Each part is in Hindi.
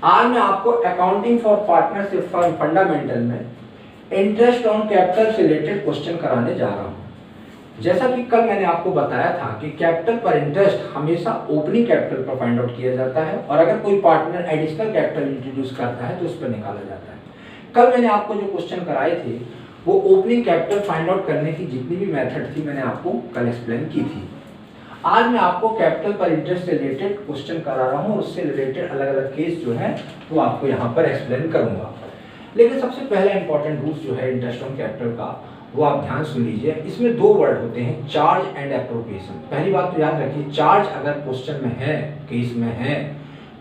आज मैं आपको accounting for partnership firm fundamental में इंटरेस्ट ऑन कैपिटल से रिलेटेड क्वेश्चन कराने जा रहा हूं। जैसा कि कल मैंने आपको बताया था कि कैपिटल पर इंटरेस्ट हमेशा ओपनिंग कैपिटल पर फाइंड आउट किया जाता है और अगर कोई पार्टनर एडिशनल कैपिटल इंट्रोड्यूस करता है तो उस पर निकाला जाता है। कल मैंने आपको जो क्वेश्चन कराए थे वो ओपनिंग कैपिटल फाइंड आउट करने की जितनी भी मेथड थी मैंने आपको कल एक्सप्लेन की थी। आज मैं आपको कैपिटल पर इंटरेस्ट से रिलेटेड क्वेश्चन करा रहा हूँ और उससे रिलेटेड अलग अलग केस जो है वो आपको यहाँ पर एक्सप्लेन करूंगा। लेकिन सबसे पहला इंपॉर्टेंट रूल्स जो है इंटरेस्ट ऑन कैपिटल का वो आप ध्यान सुन लीजिए। इसमें दो वर्ड होते हैं, चार्ज एंड एप्रोप्रिएशन। पहली बात तो याद रखिए, चार्ज अगर क्वेश्चन में है, केस में है,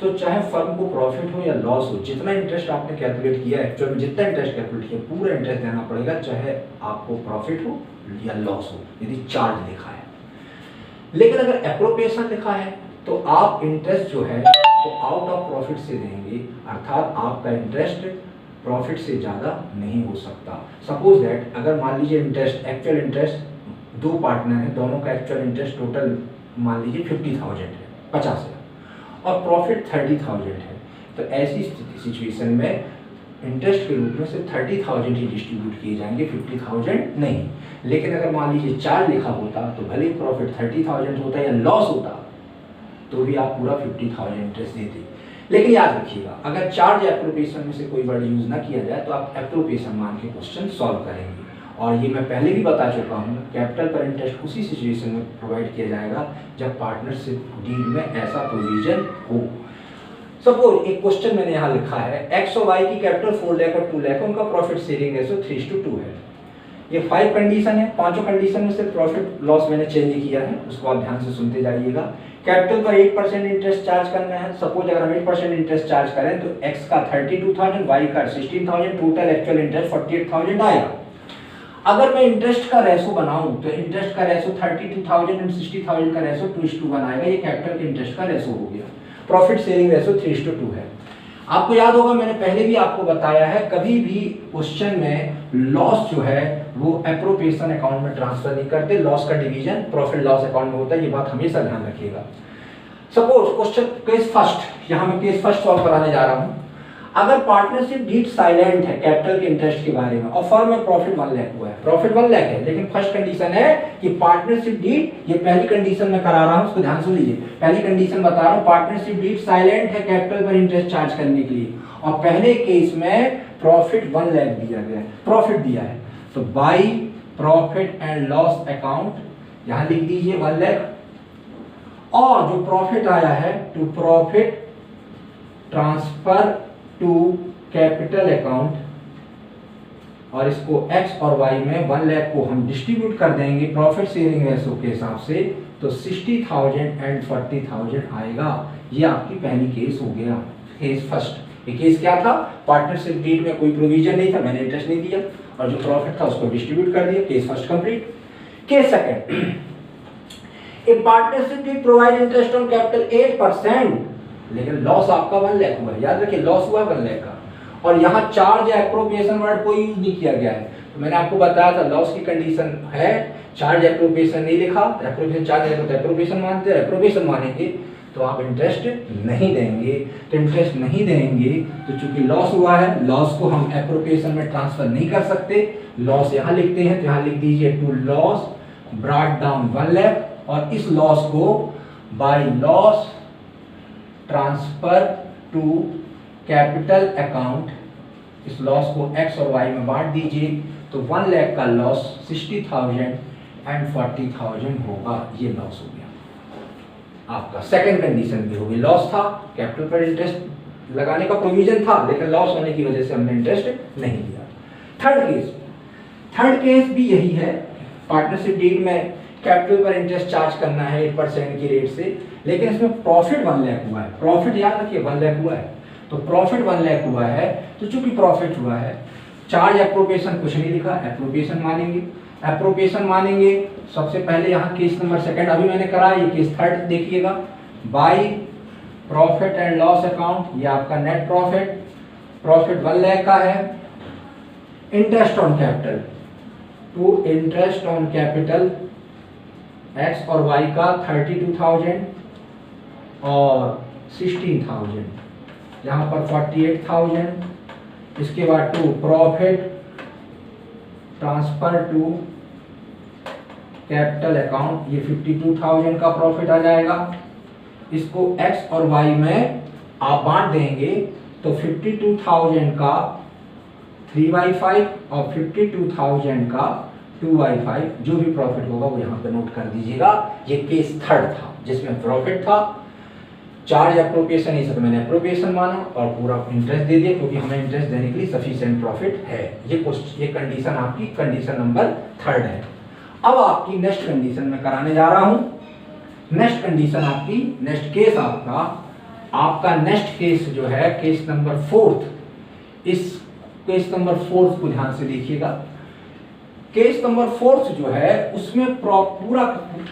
तो चाहे फर्म को प्रॉफिट हो या लॉस हो, जितना इंटरेस्ट आपने कैलकुलेट किया है, एक्चुअल में जितना इंटरेस्ट कैलकुलेट किया पूरा इंटरेस्ट देना पड़ेगा, चाहे आपको प्रॉफिट हो या लॉस हो, यदि चार्ज लिखा है। लेकिन अगर एप्रोप्रिएशन लिखा है तो आप इंटरेस्ट जो है वो आउट ऑफ प्रॉफिट से देंगे, अर्थात आपका इंटरेस्ट प्रॉफिट से ज़्यादा नहीं हो सकता। सपोज दैट अगर मान लीजिए इंटरेस्ट, एक्चुअल इंटरेस्ट दो पार्टनर हैं, दोनों का एक्चुअल इंटरेस्ट टोटल मान लीजिए 50,000 है, 50,000 और प्रॉफिट 30,000 है, तो ऐसी सिचुएशन में इंटरेस्ट के रूप में सिर्फ 30,000 ही डिस्ट्रीब्यूट किए जाएंगे, 50,000 नहीं। लेकिन अगर मान लीजिए चार्ज लिखा होता तो भले ही प्रॉफिट 30,000 होता या लॉस होता तो भी आप पूरा 50,000 इंटरेस्ट देते। लेकिन याद रखिएगा, अगर चार्ज एप्रोप्रिएशन में से कोई वर्ड यूज ना किया जाए तो आप एप्रोप्रिएशन मान के क्वेश्चन सॉल्व करेंगे। और ये मैं पहले भी बता चुका हूँ, कैपिटल पर इंटरेस्ट उसी सिचुएशन में प्रोवाइड किया जाएगा जब पार्टनरशिप डीड में ऐसा प्रोविजन हो। सपोज एक क्वेश्चन मैंने यहाँ लिखा है, एक्स और वाई की कैपिटल 4 लाख और 2 लाख, उनका प्रॉफिट शेयरिंग रेशो 3:2 है। ये 5 कंडीशन है, पांचों कंडीशन में से प्रॉफिट लॉस मैंने चेंज किया है, उसको आप ध्यान से सुनते जाइएगा। कैपिटल पर 8% इंटरेस्ट चार्ज करना है। सपोज अगर हम 8% इंटरेस्ट चार्ज करें तो एक्स का 32,000, वाई का 16,000, टोटल एक्चुअल इंटरेस्ट 48,000 आएगा। अगर मैं इंटरेस्ट का रेशो बनाऊं तो इंटरेस्ट का रेशो 32,000 एंड 60,000 का रेशो 2:1 आएगा। ये कैपिटल के इंटरेस्ट का रेशो हो गया। प्रॉफिट शेयरिंग रेशो 3:2 है। आपको याद होगा मैंने पहले भी आपको बताया है, कभी भी क्वेश्चन में लॉस जो है वो एप्रोप्रिएशन अकाउंट में ट्रांसफर नहीं करते, लॉस का डिवीजन प्रॉफिट लॉस अकाउंट में होता है, ये बात हमेशा ध्यान रखिएगा। सपोज क्वेश्चन केस फर्स्ट, यहाँ मैं केस फर्स्ट सॉल्व कराने जा रहा हूँ। अगर पार्टनरशिप डीड साइलेंट है कैपिटल के इंटरेस्ट के बारे में और फर्म में प्रॉफिट 1 लाख हुआ है, प्रॉफिट 1 लाख है, लेकिन फर्स्ट कंडीशन है कि पार्टनरशिप डीड, ये पहली कंडीशन में करा रहा हूं, उसको ध्यान सुन लीजिए। पहली कंडीशन बता रहा हूं, पार्टनरशिप डीड साइलेंट है कैपिटल पर इंटरेस्ट चार्ज करने के लिए और पहले केस में प्रॉफिट 1 लाख दिया गया है, प्रॉफिट दिया है, तो by profit and loss account यहां लिख दीजिए 1 लाख और जो प्रॉफिट आया है to profit transfer to capital account, और इसको x और y में 1 लाख को हम डिस्ट्रीब्यूट कर देंगे प्रॉफिट शेयरिंग रेशो के हिसाब से, तो 60,000 एंड 40,000 आएगा। ये आपकी पहली केस हो गया, केस फर्स्ट। ये केस क्या था, पार्टनरशिप डीड में कोई प्रोविजन नहीं था, मैंने इंटरेस्ट नहीं दिया और जो प्रॉफिट था उसको डिस्ट्रीब्यूट कर दिया। Case first complete. Case second, a partnership deed provide interest on capital 8%, लेकिन लॉस आपका 1 लाख हुआ है। याद रखिए लॉस हुआ 1 लाख का और यहाँ चार्ज या एप्रोप्रिएशन वर्ड कोई यूज नहीं किया गया है। तो मैंने आपको बताया था लॉस की कंडीशन है, चार्ज एप्रोप्रिएशन नहीं लिखा, तो एप्रोप्रिएशन चार्ज है तो एप्रोप्रिएशन मानते हैं, एप्रोप्रिएशन मानेंगे तो आप इंटरेस्ट नहीं देंगे। तो इंटरेस्ट नहीं देंगे तो चूंकि लॉस हुआ है, लॉस को हम एप्रोप्रिएशन में ट्रांसफर नहीं कर सकते, लॉस यहाँ लिखते हैं, तो यहाँ लिख दीजिए to loss brought down 1 lakh और इस लॉस को by loss transfer to capital account, इस लॉस को x और y में बांट दीजिए, तो 1 लाख का लॉस 60,000 एंड 40,000 होगा। ये लॉस हो गया आपका। सेकंड कंडीशन भी होगी, लॉस था, कैपिटल पर इंटरेस्ट लगाने का प्रोविजन था, लेकिन लॉस होने की वजह से हमने इंटरेस्ट नहीं दिया। थर्ड केस भी यही है, पार्टनरशिप डीड में कैपिटल पर इंटरेस्ट चार्ज करना है 8% की रेट से, लेकिन इसमें प्रॉफिट 1 लाख हुआ है। प्रॉफिट याद रखिए 1 लाख हुआ है, तो प्रॉफिट 1 लाख हुआ है, तो चूंकि प्रॉफिट हुआ है, चार्ज एप्रोप्रिएशन कुछ नहीं लिखा, एप्रोप्रिएशन मानेंगे। एप्रोप्रिएशन मानेंगे सबसे पहले यहाँ केस नंबर सेकंड अभी मैंने करा, ये केस थर्ड देखिएगा, by profit and loss account, ये आपका नेट प्रॉफिट, प्रॉफिट 1 लाख का है, interest on capital to interest on capital x और y का 32,000 और 16,000 यहाँ पर 48,000, इसके बाद to profit transfer to capital account, ये 52,000 का प्रॉफिट आ जाएगा। इसको x और y में आप बांट देंगे तो 52,000 का 3/5 और 52,000 का 2/5, जो भी प्रॉफिट होगा वो यहाँ पे नोट कर दीजिएगा। ये केस थर्ड था जिसमें प्रॉफिट था, चार्ज एप्रोप्रिएशन, ये सब मैंने एप्रोप्रिएशन माना और पूरा इंटरेस्ट दे दिया क्योंकि हमें इंटरेस्ट देने के लिए सफिशिएंट प्रॉफिट है। ये कंडीशन आपकी कंडीशन नंबर थर्ड है। अब आपकी नेक्स्ट कंडीशन में कराने जा रहा हूं। नेक्स्ट कंडीशन आपकी, नेक्स्ट केस आपका नेक्स्ट केस जो है केस नंबर फोर्थ। इस केस नंबर फोर्थ को ध्यान से देखिएगा। केस नंबर फोर्थ जो है उसमें पूरा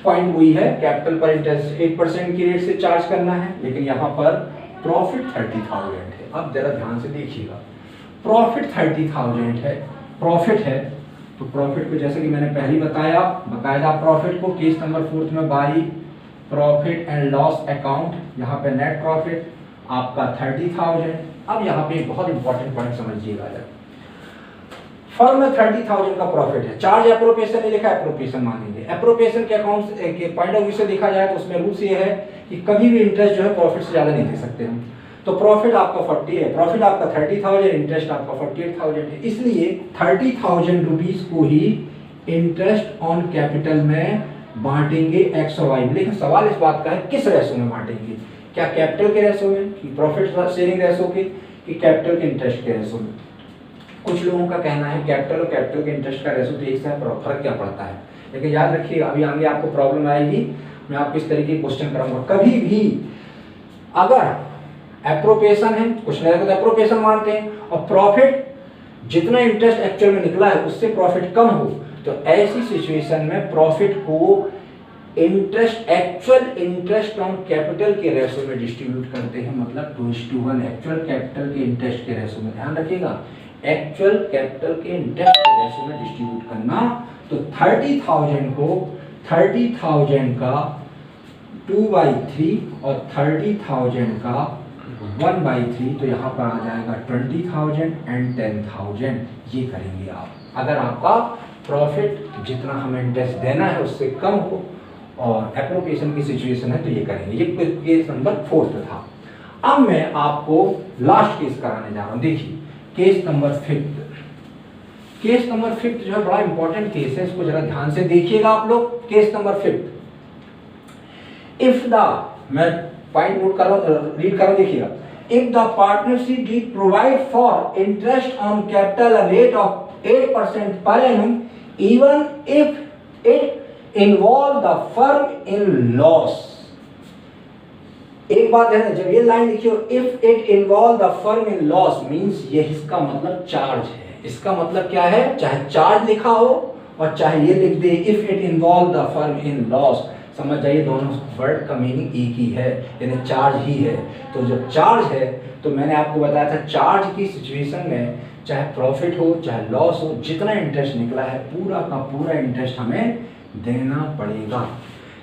पॉइंट वही है, कैपिटल पर इंटरेस्ट 8% की रेट से चार्ज करना है, लेकिन यहाँ पर प्रॉफिट 30,000 है। अब जरा ध्यान से देखिएगा, प्रॉफिट 30,000 है, प्रॉफिट है तो प्रॉफिट को जैसे कि मैंने पहले बताया बकायदा प्रॉफिट को केस नंबर फोर्थ में by profit and loss account, यहाँ पे नेट प्रॉफिट आपका 30,000। अब यहाँ पे बहुत इंपॉर्टेंट पॉइंट समझिएगा, फर्म में 30,000 का प्रॉफिट है, चार्ज एप्रोप्रिएशन नहीं लिखा, एप्रोप्रिएशन मानेंगे। एप्रोप्रिएशन के अकाउंट के पॉइंट ऑफ व्यू से देखा जाए तो उसमें रूल्स ये है कि कभी भी इंटरेस्ट जो है प्रॉफिट से ज्यादा नहीं दे सकते हम। तो प्रॉफिट आपका 40 है, प्रॉफिट आपका 30,000, इंटरेस्ट आपका 48,000 है, इसलिए 30,000 रुपीज को ही इंटरेस्ट ऑन कैपिटल में बांटेंगे एक्स और वाई। लेकिन सवाल इस बात का है किस रेशो में बांटेंगे, क्या कैपिटल के रेशो में, कि प्रॉफिट शेयरिंग रेशो के, कि कैपिटल के इंटरेस्ट के रेशो में। कुछ लोगों का कहना है कैपिटल और कैपिटल के इंटरेस्ट का रेशो तो एक से फर्क क्या पड़ता है, लेकिन याद रखिए अभी आगे आपको प्रॉब्लम आएगी, मैं आपको इस तरीके के क्वेश्चन कराऊंगा। कभी भी अगर एप्रोप्रिएशन है, कुछ नहीं तो एप्रोप्रिएशन मानते हैं, और प्रॉफिट जितना इंटरेस्ट एक्चुअल में निकला है उससे प्रॉफिट कम हो, तो ऐसी सिचुएशन में प्रॉफिट को interest actual interest on capital के रेशो में डिस्ट्रीब्यूट करते हैं, मतलब 2:1 एक्चुअल कैपिटल के इंटरेस्ट के रेशो में। ध्यान रखिएगा, एक्चुअल कैपिटल के इंटरेस्ट के रेशो में डिस्ट्रीब्यूट करना। तो 30,000 को 30,000 का 2/3 और 30,000 का 1/3, तो यहाँ पर आ जाएगा 20,000 एंड 10,000। ये करेंगे आप अगर आपका प्रॉफिट जितना हमें इंटरेस्ट देना है उससे कम हो और एप्रोप्रिएशन की सिचुएशन है तो ये करेंगे। ये केस नंबर फोर्थ था। अब मैं आपको लास्ट केस कराने जा रहा हूँ। देखिए case number fifth, case number fifth जो है बड़ा इंपॉर्टेंट केस है, इसको जरा ध्यान से देखिएगा आप लोग। Case number fifth, if the, मैं पॉइंट नोट कर रहा हूं, रीड कर रहा हूं, देखिएगा। If the partnership deed provide for interest on capital rate of 8% पर annum even if it involve the firm in loss. एक बात है, जब ये लाइन लिखियो if it involve the firm in loss means ये इसका मतलब चार्ज है। इसका मतलब क्या है, चाहे चार्ज लिखा हो और चाहे ये लिख they if it involve the firm in loss, समझ जाइए दोनों वर्ड का मीनिंग एक ही है, यानी चार्ज ही है। तो जब चार्ज है तो मैंने आपको बताया था चार्ज की सिचुएशन में चाहे प्रॉफिट हो चाहे लॉस हो, जितना इंटरेस्ट निकला है पूरा का पूरा इंटरेस्ट हमें देना पड़ेगा।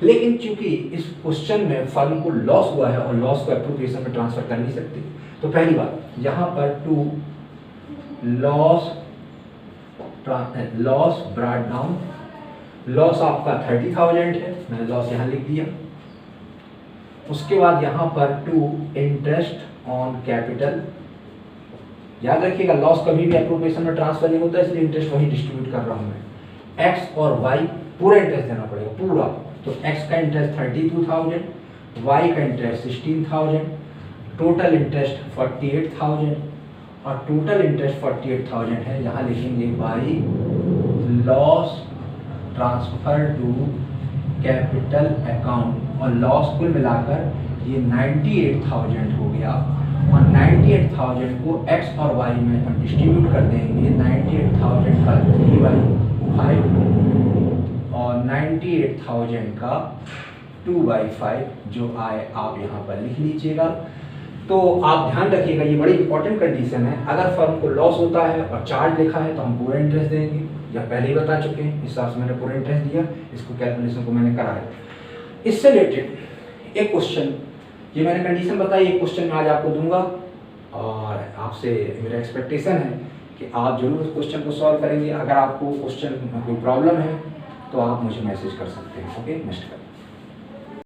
लेकिन चूंकि इस क्वेश्चन में फर्म को लॉस हुआ है और लॉस को एप्रोप्रिएशन में ट्रांसफर कर नहीं सकते, तो पहली बात यहाँ पर to loss brought down, loss आपका 30,000 है, मैंने लॉस यहाँ लिख दिया। उसके बाद यहाँ पर टू इंटरेस्ट ऑन कैपिटल, याद रखिएगा लॉस कभी भी एप्रोप्रिएशन में ट्रांसफर नहीं होता, इसलिए इंटरेस्ट वही डिस्ट्रीब्यूट कर रहा हूँ मैं। एक्स और वाई पूरा इंटरेस्ट देना पड़ेगा पूरा, तो एक्स का इंटरेस्ट 32,000, वाई का इंटरेस्ट 16,000, टोटल इंटरेस्ट 48,000 और टोटल इंटरेस्ट 48,000 है। यहाँ लिखेंगे by loss transfer to capital account, और लॉस कुल मिलाकर ये 98,000 हो गया, और 98,000 को x और y में हम डिस्ट्रीब्यूट कर देंगे। 98,000 का 3/5 और 98,000 का 2/5 जो आए आप यहाँ पर लिख लीजिएगा। तो आप ध्यान रखिएगा ये बड़ी इंपॉर्टेंट कंडीशन है, अगर फर्म को लॉस होता है और चार्ज लिखा है तो हम पूरा इंटरेस्ट देंगे, या पहले ही बता चुके हैं, इस हिसाब से मैंने पूरा इंटरेस्ट दिया, इसको कैलकुलेशन को मैंने कराया। इससे रिलेटेड एक क्वेश्चन, ये मैंने कंडीशन बताई, एक क्वेश्चन मैं आज आपको दूंगा, और आपसे मेरा एक्सपेक्टेशन है कि आप जरूर उस क्वेश्चन को सॉल्व करेंगे। अगर आपको क्वेश्चन में कोई प्रॉब्लम है तो आप मुझे मैसेज कर सकते हैं। Okay, next.